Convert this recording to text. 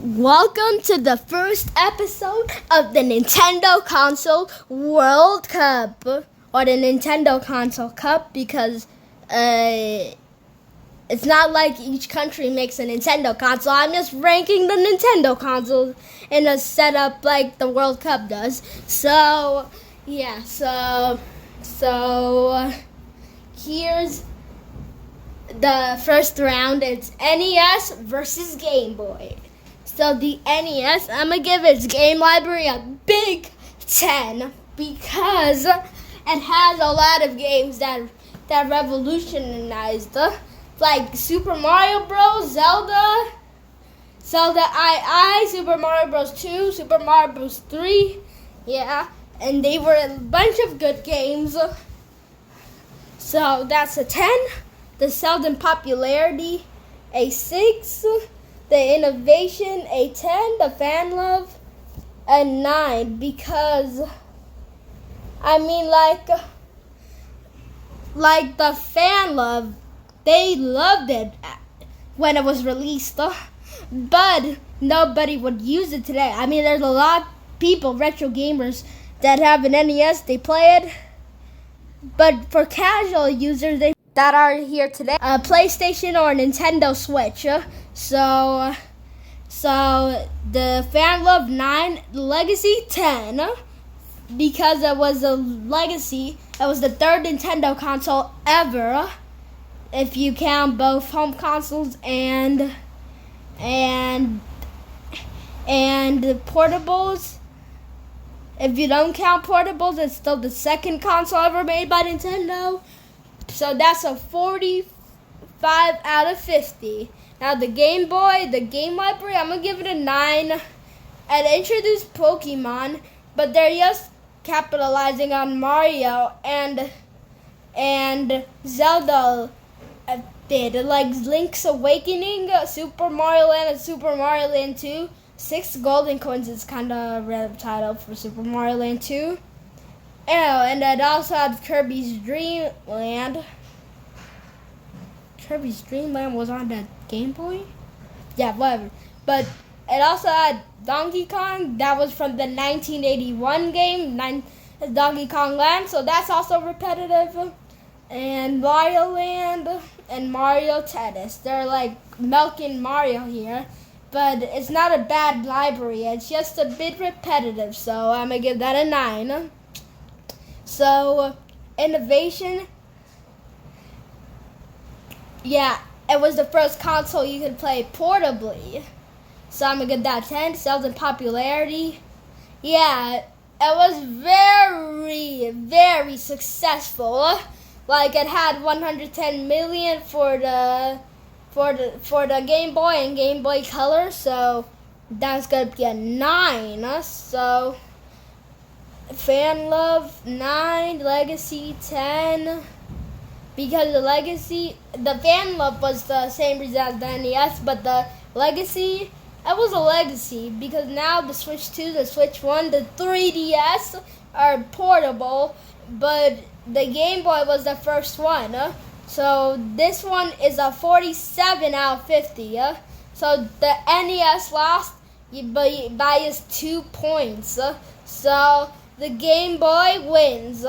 Welcome to the first episode of the Nintendo Console World Cup, or the Nintendo Console Cup, because it's not like each country makes a Nintendo console. I'm just ranking the Nintendo consoles in a setup like the World Cup does. So here's the first round. It's NES versus Game Boy. So the NES, I'm going to give its game library a big 10 because it has a lot of games that revolutionized, like Super Mario Bros., Zelda II, Super Mario Bros. 2, Super Mario Bros. 3, and they were a bunch of good games. So that's a 10. The Zelda in popularity, a 6. The innovation, a 10. The fan love, a 9. Because, like the fan love, they loved it when it was released. But nobody would use it today. I mean, there's a lot of people, retro gamers, that have an NES, they play it. But for casual users that are here today, a PlayStation or a Nintendo Switch. So the fan love 9, legacy 10, because it was a legacy. It was the third Nintendo console ever, if you count both home consoles and portables. If you don't count portables, it's still the second console ever made by Nintendo. So that's a 45 out of 50. Now the Game Boy, the game library, I'm going to give it a 9. It introduced Pokemon, but they're just capitalizing on Mario and Zelda did. Like Link's Awakening, Super Mario Land, and Super Mario Land 2. 6 golden coins is kind of a random title for Super Mario Land 2. And it also had Kirby's Dream Land. Kirby's Dream Land was on the Game Boy? Yeah, whatever. But it also had Donkey Kong. That was from the 1981 game, Donkey Kong Land. So that's also repetitive. And Mario Land and Mario Tennis. They're like milking Mario here. But it's not a bad library. It's just a bit repetitive. So I'm going to give that a 9. So, innovation, it was the first console you could play portably. So I'm going to give that 10. Sales and popularity, it was very, very successful. Like, it had 110 million for the Game Boy and Game Boy Color. So, that's going to be a 9. So, fan love 9, legacy 10, because the fan love was the same reason as the NES, but the legacy, it was a legacy because now the Switch 2, the Switch 1, the 3DS are portable, but the Game Boy was the first one. So this one is a 47 out of 50. So the NES lost by just 2 points. So the Game Boy wins.